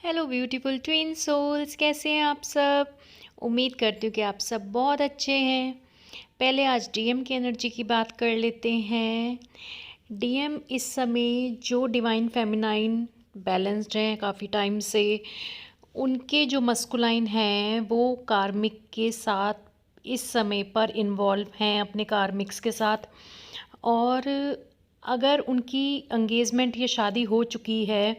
Hello beautiful twin souls, कैसे हैं आप सब। उम्मीद करती हूँ कि आप सब बहुत अच्छे हैं। पहले आज डीएम की एनर्जी की बात कर लेते हैं। डीएम इस समय जो डिवाइन फेमिनाइन बैलेंस्ड हैं काफ़ी टाइम से, उनके जो मस्कुलाइन हैं वो कार्मिक के साथ इस समय पर इन्वॉल्व हैं अपने कार्मिक्स के साथ। और अगर उनकी एंगेजमेंट या शादी हो चुकी है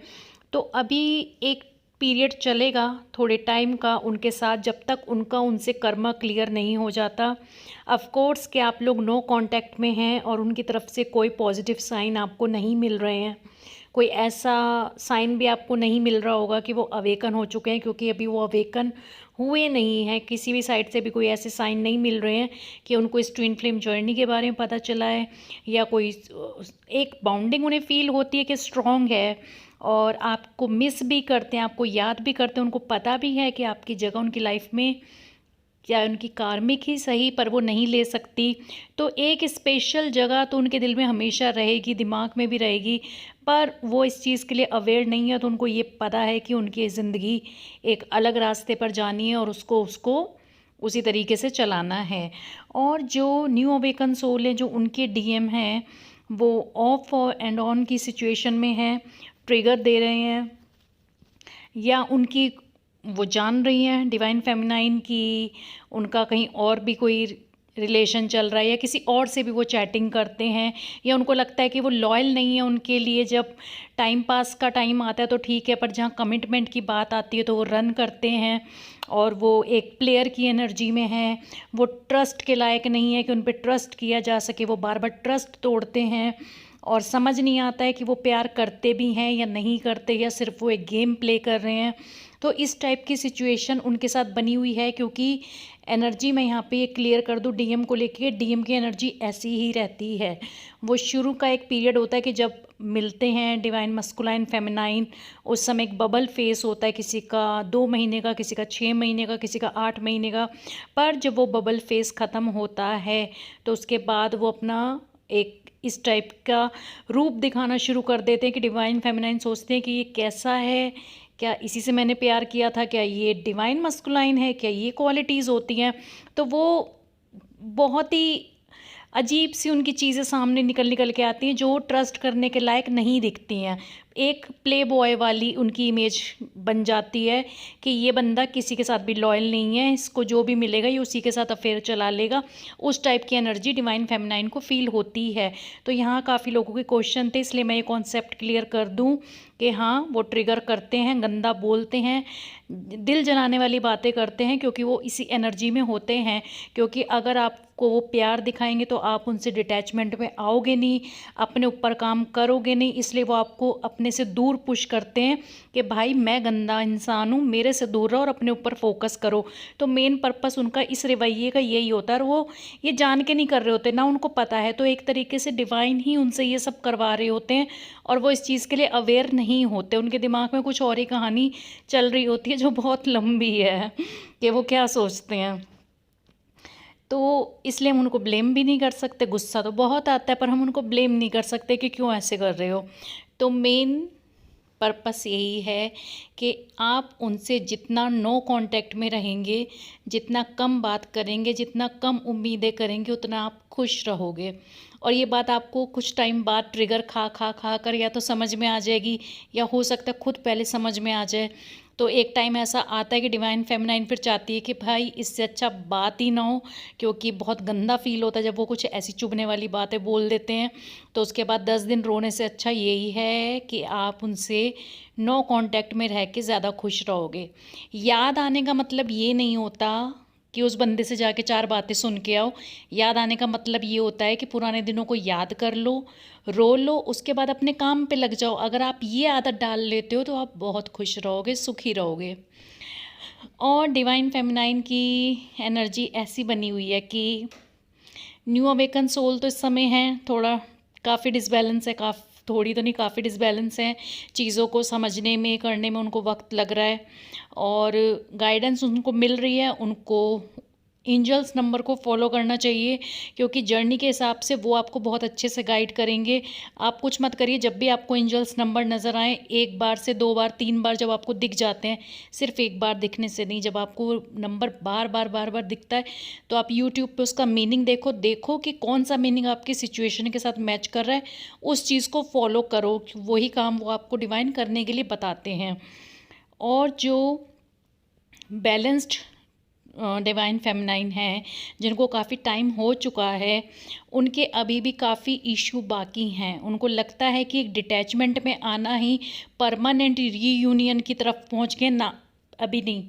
तो अभी एक पीरियड चलेगा थोड़े टाइम का उनके साथ, जब तक उनका उनसे कर्मा क्लियर नहीं हो जाता। ऑफ कोर्स कि आप लोग नो कांटेक्ट में हैं और उनकी तरफ से कोई पॉजिटिव साइन आपको नहीं मिल रहे हैं। कोई ऐसा साइन भी आपको नहीं मिल रहा होगा कि वो अवेकन हो चुके हैं, क्योंकि अभी वो अवेकन हुए नहीं हैं। किसी भी साइड से भी कोई ऐसे साइन नहीं मिल रहे हैं कि उनको इस ट्विन फ्लेम जर्नी के बारे में पता चला है, या कोई एक बाउंडिंग उन्हें फील होती है कि स्ट्रॉन्ग है और आपको मिस भी करते हैं, आपको याद भी करते हैं। उनको पता भी है कि आपकी जगह उनकी लाइफ में क्या उनकी कार्मिक ही सही पर वो नहीं ले सकती। तो एक स्पेशल जगह तो उनके दिल में हमेशा रहेगी, दिमाग में भी रहेगी, पर वो इस चीज़ के लिए अवेयर नहीं है। तो उनको ये पता है कि उनकी ज़िंदगी एक अलग रास्ते पर जानी है और उसको उसको उसी तरीके से चलाना है। और जो न्यू अवेकन सोल हैं, जो उनके डीएम हैं, वो ऑफ एंड ऑन की सिचुएशन में हैं, ट्रिगर दे रहे हैं, या उनकी वो जान रही हैं डिवाइन फेमिनाइन की उनका कहीं और भी कोई रिलेशन चल रहा है, या किसी और से भी वो चैटिंग करते हैं, या उनको लगता है कि वो लॉयल नहीं है उनके लिए। जब टाइम पास का टाइम आता है तो ठीक है, पर जहाँ कमिटमेंट की बात आती है तो वो रन करते हैं और वो एक प्लेयर की एनर्जी में है। वो ट्रस्ट के लायक नहीं है कि उन पर ट्रस्ट किया जा सके, वो बार बार ट्रस्ट तोड़ते हैं और समझ नहीं आता है कि वो प्यार करते भी हैं या नहीं करते, या सिर्फ वो एक गेम प्ले कर रहे हैं। तो इस टाइप की सिचुएशन उनके साथ बनी हुई है, क्योंकि एनर्जी मैं यहाँ पे ये क्लियर कर दूँ डीएम को लेके, डीएम की एनर्जी ऐसी ही रहती है। वो शुरू का एक पीरियड होता है कि जब मिलते हैं डिवाइन मस्कुलाइन फेमिनाइन, उस समय एक बबल फेस होता है, किसी का 2 महीने का, किसी का 6 महीने का, किसी का 8 महीने का। पर जब वो बबल फेस ख़त्म होता है तो उसके बाद वो अपना एक इस टाइप का रूप दिखाना शुरू कर देते हैं कि डिवाइन फेमिनाइन सोचते हैं कि ये कैसा है, क्या इसी से मैंने प्यार किया था, क्या ये डिवाइन मस्कुलाइन है, क्या ये क्वालिटीज़ होती हैं। तो वो बहुत ही अजीब सी उनकी चीज़ें सामने निकल निकल के आती हैं जो ट्रस्ट करने के लायक नहीं दिखती हैं। एक प्ले बॉय वाली उनकी इमेज बन जाती है कि ये बंदा किसी के साथ भी लॉयल नहीं है, इसको जो भी मिलेगा ये उसी के साथ अफेयर चला लेगा। उस टाइप की एनर्जी डिवाइन फेमिनाइन को फील होती है। तो यहाँ काफ़ी लोगों के क्वेश्चन थे, इसलिए मैं ये कॉन्सेप्ट क्लियर कर दूँ कि हाँ, वो ट्रिगर करते हैं, गंदा बोलते हैं, दिल जलाने वाली बातें करते हैं, क्योंकि वो इसी एनर्जी में होते हैं। क्योंकि अगर आपको वो प्यार दिखाएंगे तो आप उनसे डिटैचमेंट में आओगे नहीं, अपने ऊपर काम करोगे नहीं, इसलिए वो आपको अपने से दूर पुश करते हैं कि भाई मैं गंदा इंसान हूँ, मेरे से दूर रहो और अपने ऊपर फोकस करो। तो मेन पर्पस उनका इस रवैये का यही होता है, और वो ये जान के नहीं कर रहे होते ना, उनको पता है। तो एक तरीके से डिवाइन ही उनसे ये सब करवा रहे होते हैं और वो इस चीज़ के लिए अवेयर नहीं होते। उनके दिमाग में कुछ और ही कहानी चल रही होती है जो बहुत लंबी है कि वो क्या सोचते हैं। तो इसलिए हम उनको ब्लेम भी नहीं कर सकते। गुस्सा तो बहुत आता है, पर हम उनको ब्लेम नहीं कर सकते कि क्यों ऐसे कर रहे हो। तो मेन पर्पस यही है कि आप उनसे जितना नो कांटेक्ट में रहेंगे, जितना कम बात करेंगे, जितना कम उम्मीदें करेंगे, उतना आप खुश रहोगे। और ये बात आपको कुछ टाइम बाद ट्रिगर खा खा खा कर या तो समझ में आ जाएगी, या हो सकता है खुद पहले समझ में आ जाए। तो एक टाइम ऐसा आता है कि डिवाइन फेमिनाइन फिर चाहती है कि भाई इससे अच्छा बात ही ना हो, क्योंकि बहुत गंदा फील होता है जब वो कुछ ऐसी चुभने वाली बातें बोल देते हैं। तो उसके बाद 10 दिन रोने से अच्छा यही है कि आप उनसे नो कांटेक्ट में रह के ज़्यादा खुश रहोगे। याद आने का मतलब ये नहीं होता कि उस बंदे से जाके 4 बातें सुन के आओ। याद आने का मतलब ये होता है कि पुराने दिनों को याद कर लो, रो लो, उसके बाद अपने काम पे लग जाओ। अगर आप ये आदत डाल लेते हो तो आप बहुत खुश रहोगे, सुखी रहोगे। और डिवाइन फेमिनाइन की एनर्जी ऐसी बनी हुई है कि न्यू अवेकन सोल तो इस समय है थोड़ा काफ़ी डिसबैलेंस है, थोड़ी तो नहीं, काफ़ी डिसबैलेंस है। चीज़ों को समझने में, करने में उनको वक्त लग रहा है, और गाइडेंस उनको मिल रही है। उनको एंजल्स नंबर को फॉलो करना चाहिए, क्योंकि जर्नी के हिसाब से वो आपको बहुत अच्छे से गाइड करेंगे। आप कुछ मत करिए, जब भी आपको एंजल्स नंबर नज़र आए, एक बार से 2 बार 3 बार जब आपको दिख जाते हैं, सिर्फ एक बार दिखने से नहीं, जब आपको नंबर बार बार दिखता है तो आप यूट्यूब पे उसका मीनिंग देखो कि कौन सा मीनिंग आपकी सिचुएशन के साथ मैच कर रहा है, उस चीज़ को फॉलो करो। वही काम वो आपको डिवाइन करने के लिए बताते हैं। और जो बैलेंस्ड डिवाइन फेमिनाइन हैं, जिनको काफ़ी टाइम हो चुका है, उनके अभी भी काफ़ी इशू बाकी हैं। उनको लगता है कि एक डिटैचमेंट में आना ही परमानेंट रीयूनियन की तरफ पहुंच गए ना, अभी नहीं।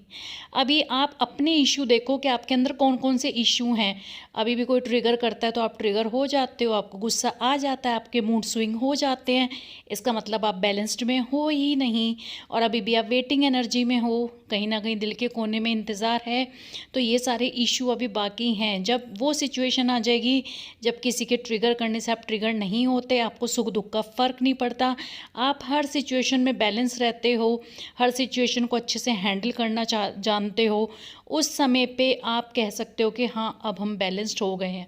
अभी आप अपने इशू देखो कि आपके अंदर कौन कौन से इशू हैं। अभी भी कोई ट्रिगर करता है तो आप ट्रिगर हो जाते हो, आपको गुस्सा आ जाता है, आपके मूड स्विंग हो जाते हैं, इसका मतलब आप बैलेंस्ड में हो ही नहीं। और अभी भी आप वेटिंग एनर्जी में हो, कहीं ना कहीं दिल के कोने में इंतज़ार है। तो ये सारे इशू अभी बाकी हैं। जब वो सिचुएशन आ जाएगी जब किसी के ट्रिगर करने से आप ट्रिगर नहीं होते, आपको सुख दुख का फ़र्क नहीं पड़ता, आप हर सिचुएशन में बैलेंस रहते हो, हर सिचुएशन को अच्छे से हैंडल करना जानते हो, उस समय पे आप कह सकते हो कि हाँ अब हम बैलेंस्ड हो गए हैं।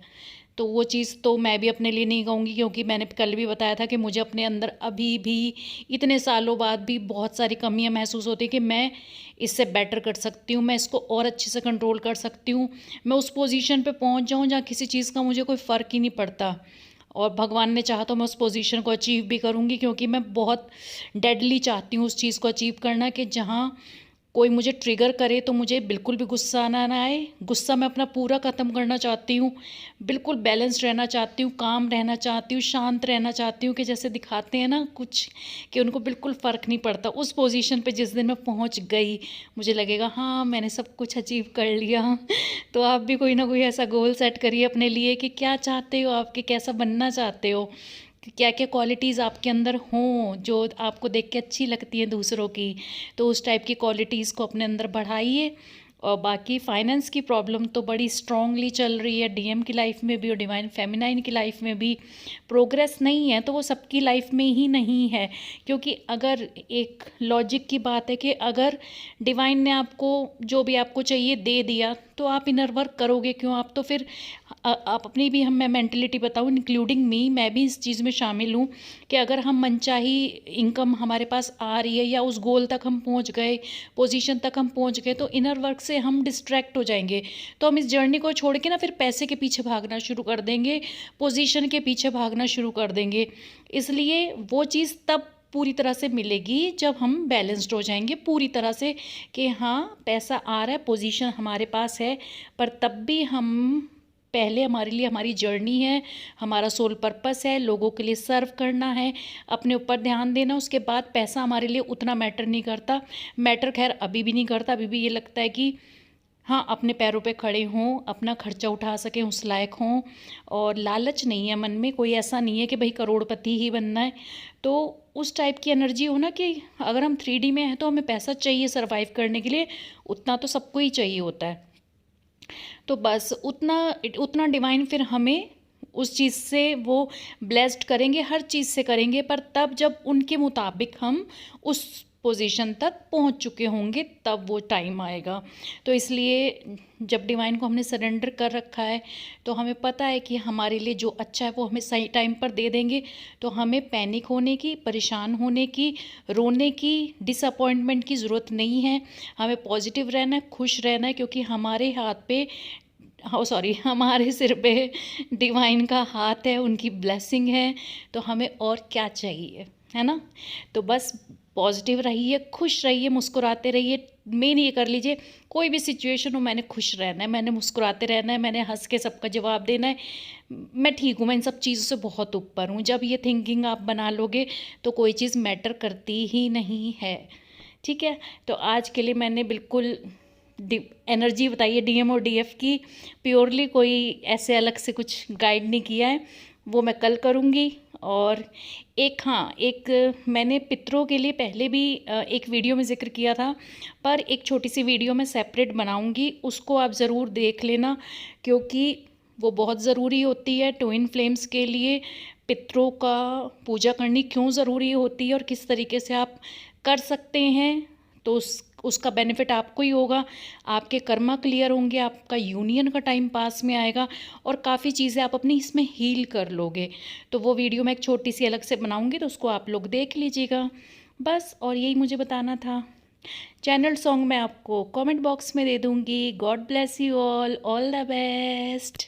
तो वो चीज़ तो मैं भी अपने लिए नहीं कहूँगी, क्योंकि मैंने कल भी बताया था कि मुझे अपने अंदर अभी भी इतने सालों बाद भी बहुत सारी कमियां महसूस होती कि मैं इससे बेटर कर सकती हूँ, मैं इसको और अच्छे से कंट्रोल कर सकती हूँ, मैं उस पोजीशन पे पहुँच जाऊँ जहाँ किसी चीज़ का मुझे कोई फ़र्क ही नहीं पड़ता। और भगवान ने चाहा तो मैं उस पोजीशन को अचीव भी करूँगी, क्योंकि मैं बहुत डेडली चाहती हूँ उस चीज़ को अचीव करना कि जहाँ कोई मुझे ट्रिगर करे तो मुझे बिल्कुल भी गुस्सा ना आए। गुस्सा मैं अपना पूरा ख़त्म करना चाहती हूँ, बिल्कुल बैलेंस रहना चाहती हूँ, काम रहना चाहती हूँ, शांत रहना चाहती हूँ, कि जैसे दिखाते हैं ना कुछ कि उनको बिल्कुल फ़र्क नहीं पड़ता। उस पोजीशन पे जिस दिन मैं पहुँच गई, मुझे लगेगा हाँ मैंने सब कुछ अचीव कर लिया। तो आप भी कोई ना कोई ऐसा गोल सेट करिए अपने लिए कि क्या चाहते हो, आपके कैसा बनना चाहते हो, क्या क्या क्वालिटीज़ आपके अंदर हों जो आपको देख के अच्छी लगती हैं दूसरों की। तो उस टाइप की क्वालिटीज़ को अपने अंदर बढ़ाइए। और बाकी फाइनेंस की प्रॉब्लम तो बड़ी स्ट्रांगली चल रही है डीएम की लाइफ में भी और डिवाइन फेमिनाइन की लाइफ में भी। प्रोग्रेस नहीं है तो वो सबकी लाइफ में ही नहीं है, क्योंकि अगर एक लॉजिक की बात है कि अगर डिवाइन ने आपको जो भी आपको चाहिए दे दिया तो आप इनर वर्क करोगे क्यों? आप तो फिर आप अपनी भी मैं मेंटलिटी बताऊँ इंक्लूडिंग मी, मैं भी इस चीज़ में शामिल हूँ कि अगर हम मनचाही इनकम हमारे पास आ रही है या उस गोल तक हम पहुँच गए, पोजीशन तक हम पहुँच गए, तो इनर वर्क से हम डिस्ट्रैक्ट हो जाएंगे। तो हम इस जर्नी को छोड़ के ना फिर पैसे के पीछे भागना शुरू कर देंगे, पोजीशन के पीछे भागना शुरू कर देंगे। इसलिए वो चीज़ तब पूरी तरह से मिलेगी जब हम बैलेंस्ड हो जाएंगे पूरी तरह से कि हाँ पैसा आ रहा है, पोजीशन हमारे पास है, पर तब भी हम पहले हमारे लिए हमारी जर्नी है, हमारा सोल पर्पस है, लोगों के लिए सर्व करना है, अपने ऊपर ध्यान देना। उसके बाद पैसा हमारे लिए उतना मैटर नहीं करता। मैटर खैर अभी भी नहीं करता, अभी भी ये लगता है कि हाँ अपने पैरों पे खड़े हों, अपना खर्चा उठा सकें, उस लायक हों, और लालच नहीं है मन में, कोई ऐसा नहीं है कि भाई करोड़पति ही बनना है। तो उस टाइप की एनर्जी हो ना कि अगर हम 3D में हैं तो हमें पैसा चाहिए सर्वाइव करने के लिए, उतना तो सबको ही चाहिए होता है। तो बस उतना उतना डिवाइन फिर हमें उस चीज़ से वो ब्लेस्ड करेंगे, हर चीज़ से करेंगे, पर तब जब उनके मुताबिक हम उस पोजीशन तक पहुंच चुके होंगे तब वो टाइम आएगा। तो इसलिए जब डिवाइन को हमने सरेंडर कर रखा है तो हमें पता है कि हमारे लिए जो अच्छा है वो हमें सही टाइम पर दे देंगे। तो हमें पैनिक होने की, परेशान होने की, रोने की, डिसअपॉइंटमेंट की ज़रूरत नहीं है। हमें पॉजिटिव रहना है, खुश रहना है, क्योंकि हमारे हाथ पे हमारे सिर पे डिवाइन का हाथ है, उनकी ब्लेसिंग है। तो हमें और क्या चाहिए, है ना? तो बस पॉजिटिव रहिए, खुश रहिए, मुस्कुराते रहिए। मेन ये कर लीजिए कोई भी सिचुएशन हो मैंने खुश रहना है, मैंने मुस्कुराते रहना है, मैंने हंस के सबका जवाब देना है, मैं ठीक हूँ, मैं इन सब चीज़ों से बहुत ऊपर हूँ। जब ये थिंकिंग आप बना लोगे तो कोई चीज़ मैटर करती ही नहीं है। ठीक है, तो आज के लिए मैंने बिल्कुल एनर्जी बताइए डीएम और डीएफ की, प्योरली कोई ऐसे अलग से कुछ गाइड नहीं किया है, वो मैं कल करूँगी। और एक मैंने पितरों के लिए पहले भी एक वीडियो में ज़िक्र किया था, पर एक छोटी सी वीडियो मैं सेपरेट बनाऊँगी, उसको आप ज़रूर देख लेना, क्योंकि वो बहुत ज़रूरी होती है ट्विन फ्लेम्स के लिए। पितरों का पूजा करनी क्यों ज़रूरी होती है और किस तरीके से आप कर सकते हैं, तो उसका बेनिफिट आपको ही होगा, आपके कर्मा क्लियर होंगे, आपका यूनियन का टाइम पास में आएगा और काफ़ी चीज़ें आप अपनी इसमें हील कर लोगे। तो वो वीडियो मैं एक छोटी सी अलग से बनाऊंगी, तो उसको आप लोग देख लीजिएगा बस। और यही मुझे बताना था। चैनल सॉन्ग मैं आपको कमेंट बॉक्स में दे दूँगी। God bless you all the best.